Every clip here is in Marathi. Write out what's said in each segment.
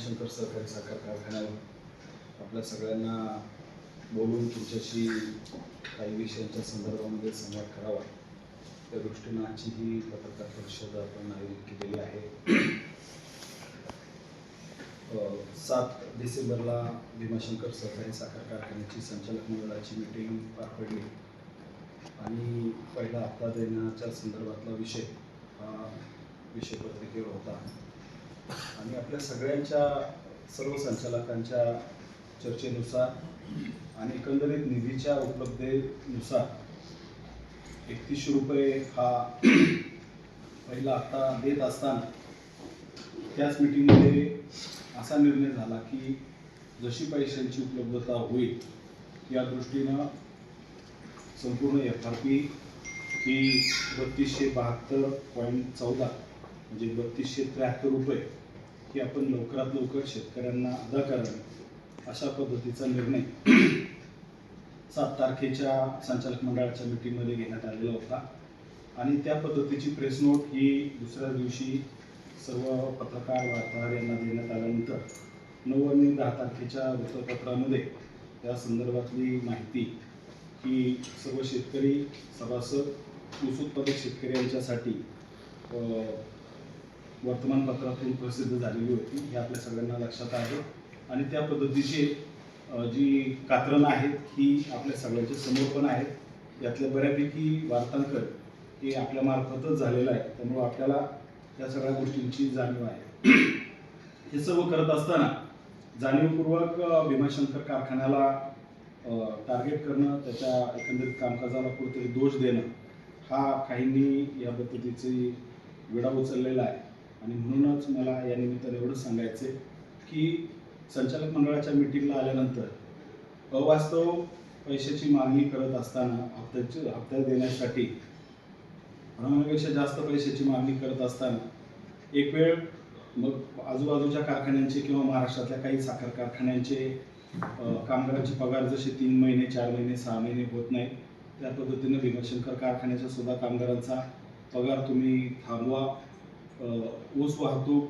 भीमाशंकर सहकारी साखर कारखान्यावर आपल्या सगळ्यांना बोलून तुमच्याशी काही विषयांच्या संदर्भामध्ये संवाद करावा त्या दृष्टीने आजची ही पत्रकार परिषद आपण आयोजित केलेली आहे। 7 डिसेंबरला भीमाशंकर सहकारी साखर कारखान्याची संचालक मंडळाची मीटिंग पार पडली आणि पहिला हप्ता देण्याच्या संदर्भातला विषय हा विषय पत्रिकेवर होता आणि आपल्या सगळ्यांच्या सर्व संचालकांच्या चर्चेनुसार आणि एकंदरीत निधीच्या उपलब्धतेनुसार 3100 रुपये हा पहिला हप्ता देत असताना त्याच मीटिंगमध्ये असा निर्णय झाला की जशी पैशांची उपलब्धता होईल या दृष्टीनं संपूर्ण FRP ही 3272.14 म्हणजे 3273 रुपये ही आपण लवकरात लवकर शेतकऱ्यांना अदा करावे अशा पद्धतीचा निर्णय 7 तारखेच्या संचालक मंडळाच्या मीटिंगमध्ये घेण्यात आलेला होता आणि त्या पद्धतीची प्रेस नोट ही दुसऱ्या दिवशी सर्व पत्रकार वार्ताहर यांना देण्यात आल्यानंतर 9 आणि 10 तारखेच्या वृत्तपत्रामध्ये त्या संदर्भातली माहिती ही सर्व शेतकरी सभासद ऊस उत्पादक शेतकरी यांच्यासाठी वर्तमानपत्रातून प्रसिद्ध झालेली होती हे आपल्या सगळ्यांना लक्षात आहे आणि त्या पद्धतीची जी कात्रणं आहेत ही आपल्या सगळ्यांच्या समोर पण आहेत। यातल्या बऱ्यापैकी वार्तांकन हे आपल्या मार्फतच झालेलं आहे त्यामुळे आपल्याला या सगळ्या गोष्टींची जाणीव आहे। हे सर्व करत असताना जाणीवपूर्वक भीमाशंकर कारखान्याला टार्गेट करणं त्याच्या एकंदरीत कामकाजाला कुठेतरी दोष देणं हा काहींनी या पद्धतीची वेढा उचललेला आहे आणि म्हणूनच मला या निमित्ताने एवढंच सांगायचं आहे की संचालक मंडळाच्या मीटिंगला आल्यानंतर अवास्तव पैशाची मागणी करत असताना हप्त्या देण्यासाठी प्रमाणापेक्षा जास्त पैशाची मागणी करत असताना एक वेळ मग आजूबाजूच्या कारखान्यांचे किंवा महाराष्ट्रातल्या काही साखर कारखान्यांचे कामगारांचे पगार जसे 3 महिने 4 महिने 6 महिने होत नाही त्या पद्धतीने भीमाशंकर कारखान्याच्या सुद्धा कामगारांचा पगार तुम्ही थांबवा। ऊस वाहतूक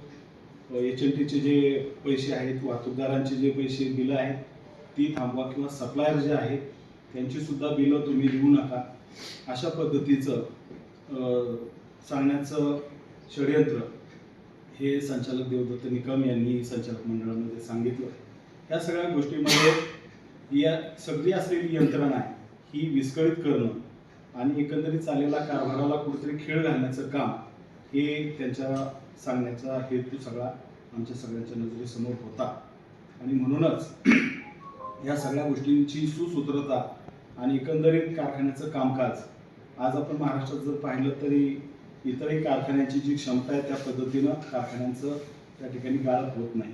HMTचे जे पैसे आहेत वाहतूकदारांचे जे पैसे बिलं आहेत ती थांबवा किंवा सप्लायर जे आहेत त्यांची सुद्धा बिलं तुम्ही देऊ नका अशा पद्धतीचं सांगण्याचं षडयंत्र हे संचालक देवदत्त निकम यांनी संचालक मंडळामध्ये सांगितलं। या सगळ्या गोष्टीमध्ये या सगळी असलेली यंत्रणा आहे ही विस्कळीत करणं आणि एकंदरीत चाललेला कारभाराला कुठेतरी खेळ घालण्याचं काम हे त्यांच्या सांगण्याचा हेतू सगळा आमच्या सगळ्यांच्या नजरेसमोर होता आणि म्हणूनच या सगळ्या गोष्टींची सुसूत्रता आणि एकंदरीत कारखान्याचं कामकाज आज आपण महाराष्ट्रात जर पाहिलं तरी इतरही कारखान्यांची जी क्षमता आहे त्या पद्धतीनं कारखान्यांचं त्या ठिकाणी गाळप होत नाही।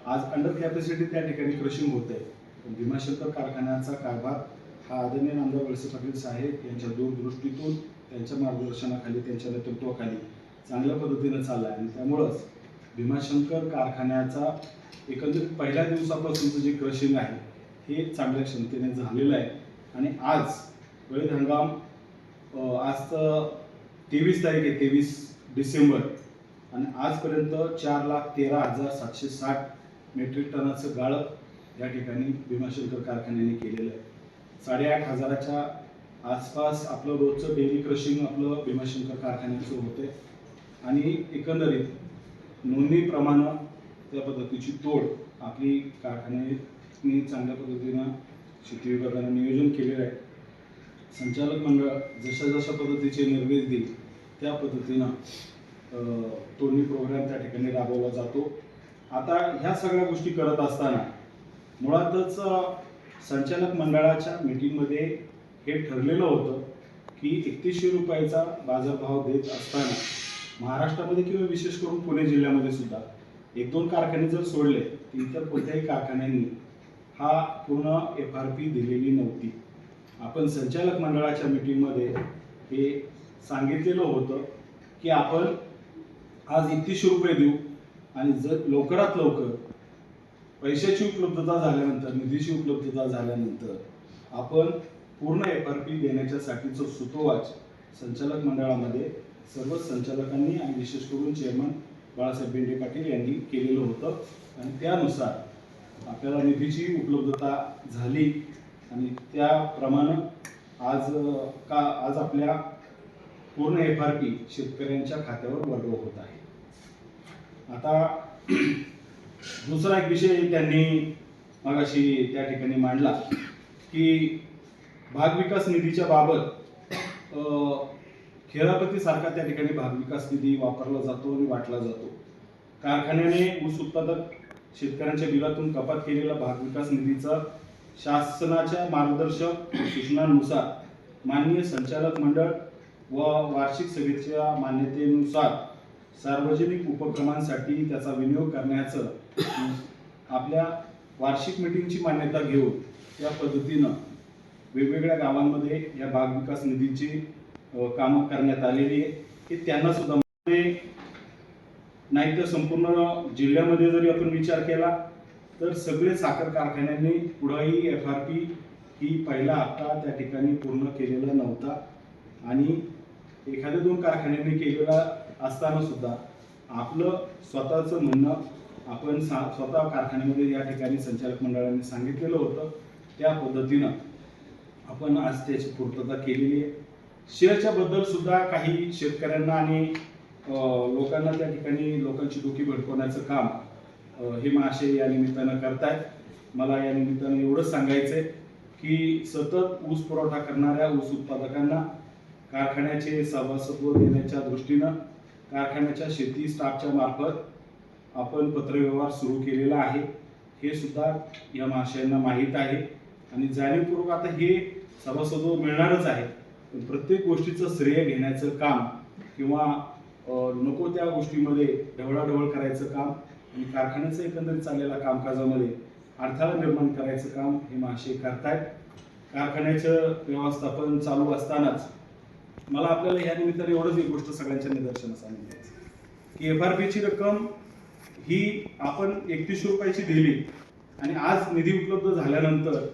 आज अंडर कॅपॅसिटी त्या ठिकाणी क्रशिंग होत आहे पण भीमाशंकर कारखान्याचा कारभार हा आदरणीय नामदार वळसे पाटील साहेब यांच्या दूरदृष्टीतून त्यांच्या मार्गदर्शनाखाली त्यांच्या नेतृत्वाखाली चांगल्या पद्धतीनं चालला आहे आणि त्यामुळंच भीमाशंकर कारखान्याचा एकंदरीत पहिल्या दिवसापासूनचं जे क्रशिंग आहे हे चांगल्या क्षमतेने झालेलं आहे आणि आज गळीत हंगाम आज तर 23 तारीख आहे 23 डिसेंबर आणि आजपर्यंत 4,13,760 मेट्रिक टनाचं गाळप या ठिकाणी भीमाशंकर कारखान्याने केलेलं आहे। 8,500च्या आसपास आपलं रोजचं डेली क्रशिंग आपलं भीमाशंकर कारखान्याचं होते आणि एकंदरीत नोंदणीप्रमाणे त्या पद्धतीची तोड आपली कारखान्याने चांगल्या पद्धतीनं शेती विभागानं नियोजन केलेलं आहे। संचालक मंडळ जशा पद्धतीचे निर्देश देईल त्या पद्धतीनं तोडणी प्रोग्राम त्या ठिकाणी राबवला जातो। आता ह्या सगळ्या गोष्टी करत असताना मुळातच संचालक मंडळाच्या मीटिंगमध्ये हे ठरलेलं होतं की 3100 रुपयाचा बाजारभाव देत असताना महाराष्ट्रामध्ये किंवा विशेष करून पुणे जिल्ह्यामध्ये सुद्धा 1-2 कारखाने जर सोडले तर इतर कोणत्याही कारखान्यांनी हा पूर्ण FRP दिलेली नव्हती। आपण संचालक मंडळाच्या मीटिंगमध्ये हे सांगितलेलं होतं की आपण आज 3100 रुपये देऊ आणि जर लवकरात लवकर पैशाची उपलब्धता झाल्यानंतर निधीची उपलब्धता झाल्यानंतर आपण पूर्ण FRP देण्याच्यासाठीचं सूतोवाच संचालक मंडळामध्ये सर्व संचालकांनी आणि विशेष करून चेअरमन बाळासाहेब बेंडे पाटील यांनी केलेलं होतं आणि त्यानुसार आपल्याला निधीची उपलब्धता झाली आणि त्याप्रमाणे आज आपल्या पूर्ण FRP शेतकऱ्यांच्या खात्यावर वर्ग होत आहे. आता दुसरा एक विषय त्यांनी मगाशी त्या ठिकाणी मांडला की भाग विकास निधीच्या बाबत खेळापती सारखा त्या ठिकाणी भाग विकास निधी वापरला जातो आणि वाटला जातो. कारखान्याने ऊस उत्पादक शेतकऱ्यांच्या बिलातून कपात केलेला भाग विकास निधीचा शासनाच्या मार्गदर्शक सूचनांनुसार माननीय संचालक मंडळ व वार्षिक सभेच्या मान्यतेनुसार सार्वजनिक उपक्रमांसाठी त्याचा विनियोग करण्याचं आपल्या वार्षिक मीटिंगची मान्यता घेऊन त्या पद्धतीनं वेगवेगळ्या गावांमध्ये या भाग विकास निधीची कामं करण्यात आलेली आहे की त्यांना सुद्धा नाही तर संपूर्ण जिल्ह्यामध्ये जरी आपण विचार केला तर सगळे साखर कारखान्यांनी पुढेही FRP ही पहिला हप्ता त्या ठिकाणी पूर्ण केलेला नव्हता आणि एखाद्या 2 कारखान्यांनी केलेला असताना सुद्धा आपलं स्वतःचं म्हणणं आपण स्वतः कारखान्यामध्ये या ठिकाणी संचालक मंडळाने सांगितलेलं होतं. त्या पद्धतीनं आपण आज त्याची पूर्तता केलेली आहे. शेअरच्या बद्दल सुद्धा काही शेतकऱ्यांना आणि लोकांना त्या ठिकाणी लोकांची डोकी भडकवण्याचं काम हे महाशय या निमित्तानं करतायत. मला या निमित्तानं एवढंच सांगायचंय की सतत ऊस पुरवठा करणाऱ्या ऊस उत्पादकांना कारखान्याचे सभासत्व देण्याच्या दृष्टीनं कारखान्याच्या शेती स्टाफच्या मार्फत आपण पत्रव्यवहार सुरू केलेला आहे. हे सुद्धा या महाशयांना माहीत आहे आणि जाणीवपूर्वक आता हे सभासत्व मिळणारच आहे. पण प्रत्येक गोष्टीचं श्रेय घेण्याचं काम किंवा नको त्या गोष्टीमध्ये ढवळाढवळ करायचं काम आणि कारखान्याचं एकंदरीत चाललेल्या कामकाजामध्ये अडथळा निर्माण करायचं काम हे महाशय करतायत. कारखान्याचं व्यवस्थापन चालू असतानाच मला आपल्याला या निमित्ताने एवढंच एक गोष्ट सगळ्यांच्या निदर्शनास आणून द्यायची की FRPची रक्कम ही आपण 3100 रुपयाची दिली आणि आज निधी उपलब्ध झाल्यानंतर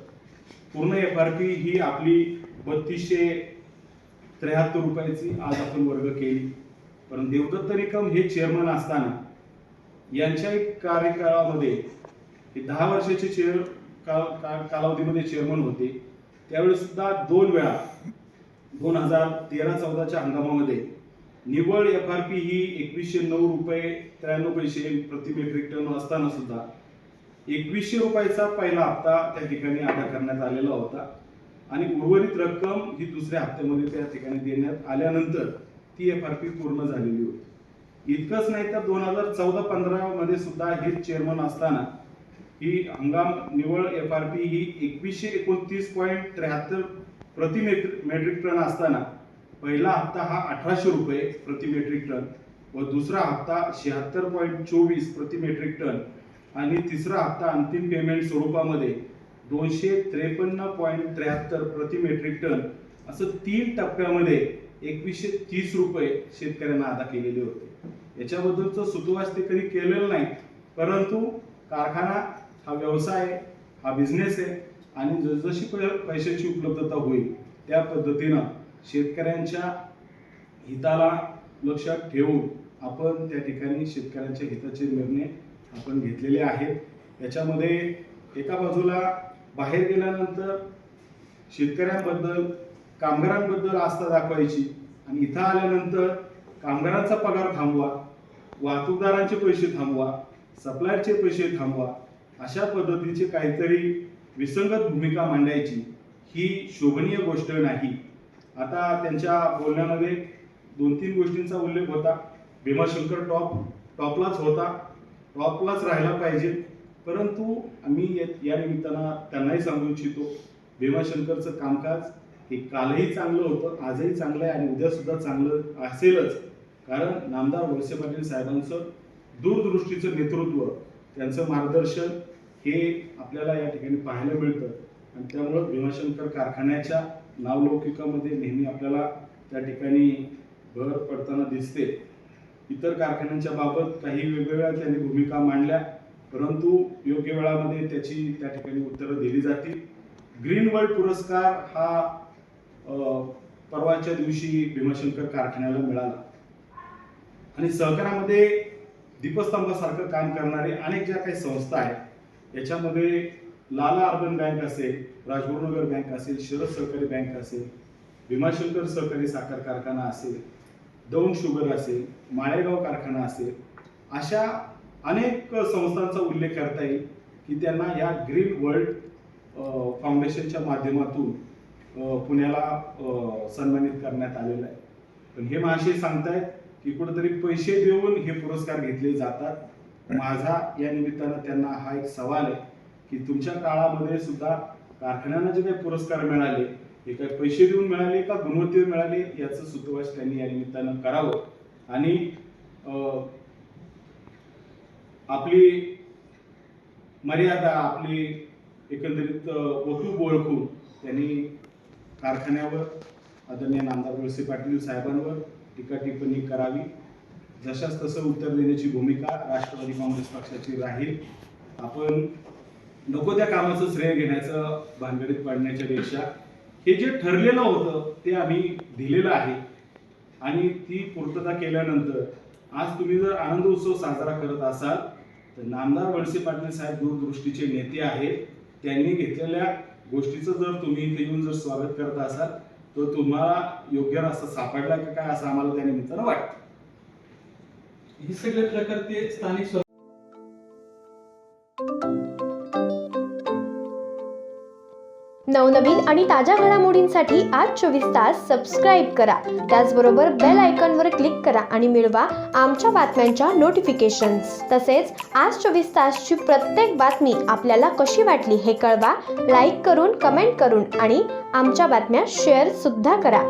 पूर्ण FRP ही आपली 3273 रुपयाची आज आपण वर्ग केली. पण देवदत्त निकम हे चेअरमन असताना यांच्या एक कार्यकाळामध्ये 10 वर्षाचे कालावधीमध्ये चेअरमन होते. त्यावेळी सुद्धा 2 वेळा 2013-14च्या हंगामामध्ये निव्वळ FRP ही 2109 रुपये 93 पैसे प्रति मेट्रिक टन असताना सुद्धा 2100 रुपयाचा पहिला हप्ता त्या ठिकाणी अदा करण्यात आलेला होता आणि उर्वरित रक्कम ही दुसऱ्या हप्त्यामध्ये त्या ठिकाणी देण्यात आल्यानंतर ती FRP पूर्ण झालेली होती. इतकंच नाही तर 2014-15 मध्ये सुद्धा हे चेअरमन असताना ही हंगाम निव्वळ FRP ही 2129.73 प्रति मेट्रिक टन असताना पहिला हप्ता हा 1800 रुपये प्रति मेट्रिक टन व दुसरा हप्ता 76.24 प्रति मेट्रिक टन आणि तिसरा हप्ता अंतिम पेमेंट स्वरूपामध्ये 253.73 प्रति मेट्रिक टन असं 3 टप्प्यामध्ये 2130 रुपये शेतकऱ्यांना अदा केलेले होते. याच्याबद्दलचं सुतोवाच ते कधी केलेलं नाही, परंतु कारखाना हा व्यवसाय आहे, हा बिझनेस आहे आणि जसजशी पैशाची उपलब्धता होईल त्या पद्धतीनं शेतकऱ्यांच्या हिताला लक्षात ठेवून आपण त्या ठिकाणी शेतकऱ्यांच्या हिताचे निर्णय आपण घेतलेले आहेत. याच्यामध्ये एका बाजूला बाहेर गेल्यानंतर शेतकऱ्यांबद्दल कामगारांबद्दल आस्था दाखवायची आणि इथं आल्यानंतर कामगारांचा पगार थांबवा, वाहतूकदारांचे पैसे थांबवा, सप्लायरचे पैसे थांबवा, अशा पद्धतीची काहीतरी विसंगत भूमिका मांडायची ही शोभनीय गोष्ट नाही. आता त्यांच्या बोलण्यामध्ये 2-3 गोष्टींचा उल्लेख होता. भीमाशंकर टॉपलाच होता, टॉपलाच राहायला पाहिजे, परंतु आम्ही या निमित्तानं त्यांनाही सांगू इच्छितो भीमाशंकरचं कामकाज हे कालही चांगलं होतं, आजही चांगलं आहे आणि उद्या सुद्धा चांगलं असेलच. कारण नामदार वळसे पाटील साहेबांचं दूरदृष्टीचं नेतृत्व, त्यांचं मार्गदर्शन हे आपल्याला या ठिकाणी पाहायला मिळतं आणि त्यामुळं भीमाशंकर कारखान्याच्या नावलौकिकामध्ये नेहमी आपल्याला त्या ठिकाणी भर पडताना दिसते. इतर कारखान्यांच्या बाबत काही वेगवेगळ्या त्यांनी भूमिका मांडल्या, परंतु योग्य वेळामध्ये त्याची त्या ठिकाणी उत्तरं दिली जातील. ग्रीन वर्ल्ड पुरस्कार हा परवाच्या दिवशी भीमाशंकर कारखान्याला मिळाला आणि सहकारामध्ये दीपस्तंभासारखं काम करणारे अनेक ज्या काही संस्था आहेत, याच्यामध्ये लाला अर्बन बँक असेल, राजगुरुनगर बँक असेल, शरद सहकारी बँक असेल, भीमाशंकर सहकारी साखर कारखाना असेल, दौंड शुगर असेल, माळेगाव कारखाना असेल, अशा अनेक संस्थांचा उल्लेख करता येईल की त्यांना या ग्रीन वर्ल्ड फाउंडेशनच्या माध्यमातून पुण्याला सन्मानित करण्यात आलेलं आहे. पण हे महाशय सांगतायत की कुठेतरी पैसे देऊन हे पुरस्कार घेतले जातात. माझा या निमित्तानं त्यांना हा एक सवाल आहे की तुमच्या काळामध्ये सुद्धा कारखान्यांना जे काही पुरस्कार मिळाले हे काय पैसे देऊन मिळाले का गुणवत्तेवर मिळाले याचं सूत्रवाच त्यांनी या निमित्तानं करावं. आणि आपली मर्यादा, आपली एकंदरीत वटूप ओळखून त्यांनी कारखान्यावर आदरणीय नामदार वळसे पाटील साहेबांवर टीका टिप्पणी करावी. जशास तसं उत्तर देण्याची भूमिका राष्ट्रवादी काँग्रेस पक्षाची राहील. आपण नको त्या कामाचं श्रेय घेण्याचं भानगडीत पडण्याच्या पेक्षा हे जे ठरलेलं होतं ते आम्ही दिलेलं आहे आणि ती पूर्तता केल्यानंतर आज तुम्ही जर आनंद उत्सव साजरा करत असाल तर नामदार वळसे पाटील साहेब दूरदृष्टीचे नेते आहेत. त्यांनी घेतलेल्या गोष्टीचं जर तुम्ही इथे येऊन जर स्वागत करत असाल तर तुम्हाला योग्य रस्ता सापडला का काय असं आम्हाला त्या निमित्तानं वाटतं. हे सगळे प्रकार ते स्थानिक नवनवीन आणि ताज्या घडामोडींसाठी आज 24 तास सबस्क्राईब करा. त्याचबरोबर बेल आयकॉनवर क्लिक करा आणि मिळवा आमच्या बातम्यांच्या नोटिफिकेशन्स. तसेच आज 24 तासची प्रत्येक बातमी आपल्याला कशी वाटली हे कळवा. लाईक करून, कमेंट करून आणि आमच्या बातम्या शेअर सुद्धा करा.